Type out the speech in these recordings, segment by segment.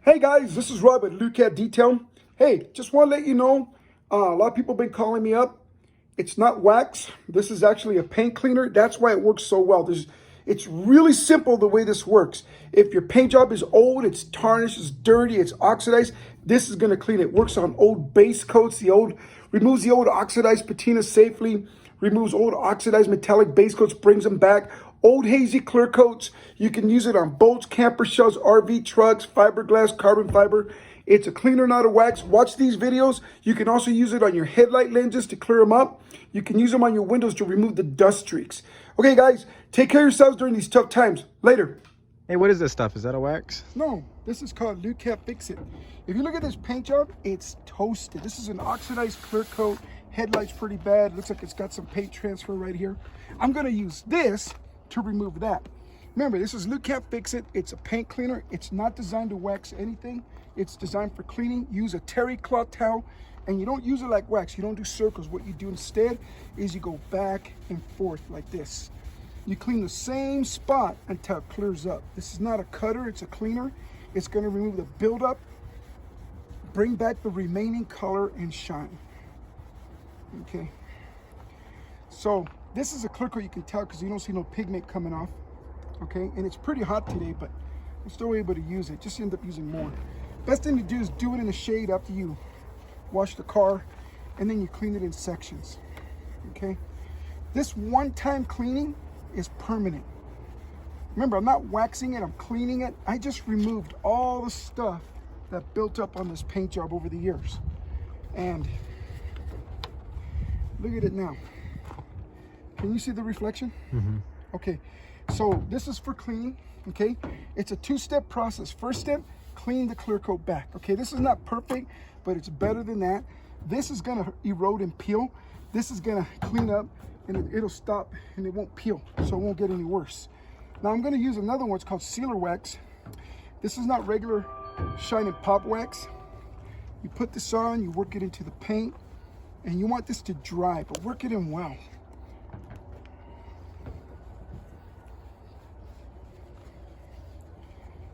Hey guys, this is Rob at Lukat Detail. Hey, just want to let you know, a lot of people have been calling me up. It's not wax. This is actually a paint cleaner. That's why it works so well. It's really simple the way this works. If your paint job is old, it's tarnished, it's dirty, it's oxidized, this is going to clean it. It works on old base coats, removes the old oxidized patina safely, removes old oxidized metallic base coats, brings them back. Old hazy clear coats, you can use it on boats, camper shells, RV trucks, fiberglass, carbon fiber. It's a cleaner, not a wax. Watch these videos. You can also use it on your headlight lenses to clear them up. You can use them on your windows to remove the dust streaks. Okay, guys, take care of yourselves during these tough times. Later. Hey, what is this stuff? Is that a wax? No, this is called Lukat Fix It. If you look at this paint job, it's toasted. This is an oxidized clear coat. Headlight's pretty bad. Looks like it's got some paint transfer right here. I'm going to use this to remove that. Remember, this is Lukat Fix It. It's a paint cleaner. It's not designed to wax anything. It's designed for cleaning. Use a terry cloth towel, and you don't use it like wax. You don't do circles. What you do instead is you go back and forth like this. You clean the same spot until it clears up. This is not a cutter, it's a cleaner. It's going to remove the buildup, bring back the remaining color and shine. Okay. So this is a clear coat, you can tell because you don't see no pigment coming off. Okay, and it's pretty hot today, but I'm still able to use it. Just end up using more. Best thing to do is do it in the shade after you wash the car, and then you clean it in sections. Okay, this one-time cleaning is permanent. Remember, I'm not waxing it, I'm cleaning it. I just removed all the stuff that built up on this paint job over the years. And look at it now. Can you see the reflection? Mm-hmm. Okay, so this is for cleaning, okay? It's a two-step process. First step, clean the clear coat back, okay? This is not perfect, but it's better than that. This is gonna erode and peel. This is gonna clean up, and it'll stop, and it won't peel, so it won't get any worse. Now I'm gonna use another one, it's called sealer wax. This is not regular shine and pop wax. You put this on, you work it into the paint, and you want this to dry, but work it in well.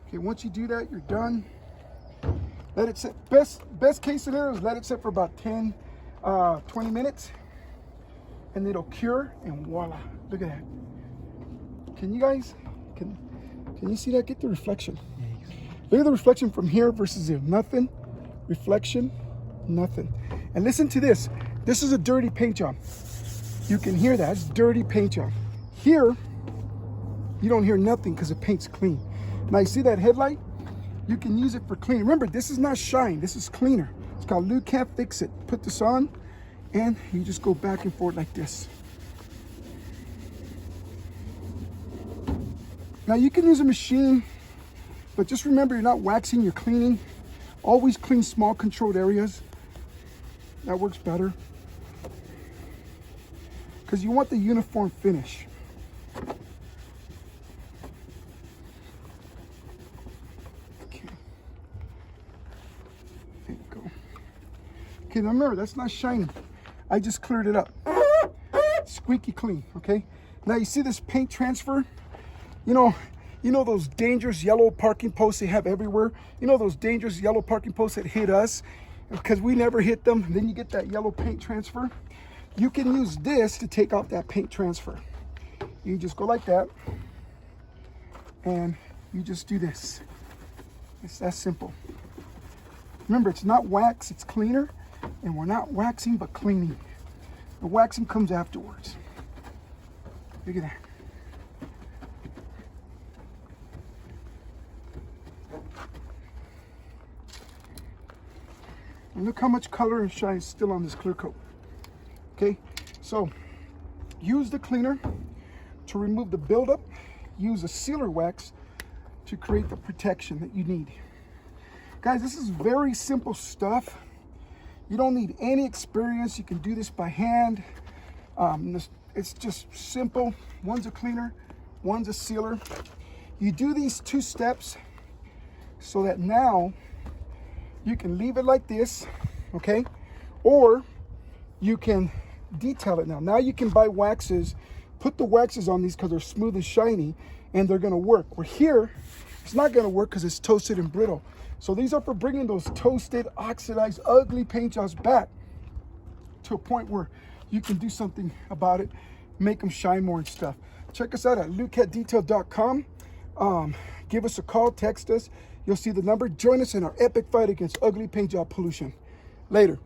Okay, once you do that, you're done. Let it sit. Best case scenario is let it sit for about 10, 20 minutes, and it'll cure, and voila. Look at that. Can you guys, can you see that? Get the reflection. Look at the reflection from here versus there. Nothing. Reflection, nothing. And listen to this. This is a dirty paint job. You can hear that. It's dirty paint job. Here, you don't hear nothing because the paint's clean. Now you see that headlight? You can use it for cleaning. Remember, this is not shine, this is cleaner. It's called Lukat Fix It. Put this on, and you just go back and forth like this. Now you can use a machine, but just remember, you're not waxing, you're cleaning. Always clean small controlled areas. That works better. Because you want the uniform finish. Okay, now remember, that's not shiny. I just cleared it up. Squeaky clean, okay? Now you see this paint transfer? You know those dangerous yellow parking posts they have everywhere? You know those dangerous yellow parking posts that hit us because we never hit them? Then you get that yellow paint transfer. You can use this to take off that paint transfer. You just go like that, and you just do this. It's that simple. Remember, it's not wax, it's cleaner. And we're not waxing, but cleaning. The waxing comes afterwards. Look at that. And look how much color and shine is still on this clear coat. Okay, so use the cleaner to remove the buildup. Use a sealer wax to create the protection that you need. Guys, this is very simple stuff. You don't need any experience. You can do this by hand. It's just simple. One's a cleaner, one's a sealer. You do these two steps so that now you can leave it like this, okay? Or you can detail it now. Now you can buy waxes, put the waxes on these because they're smooth and shiny, and they're gonna work. Where here, it's not going to work because it's toasted and brittle. So these are for bringing those toasted, oxidized, ugly paint jobs back to a point where you can do something about it, make them shine more and stuff. Check us out at lukatdetail.com. Give us a call, text us. You'll see the number. Join us in our epic fight against ugly paint job pollution. Later.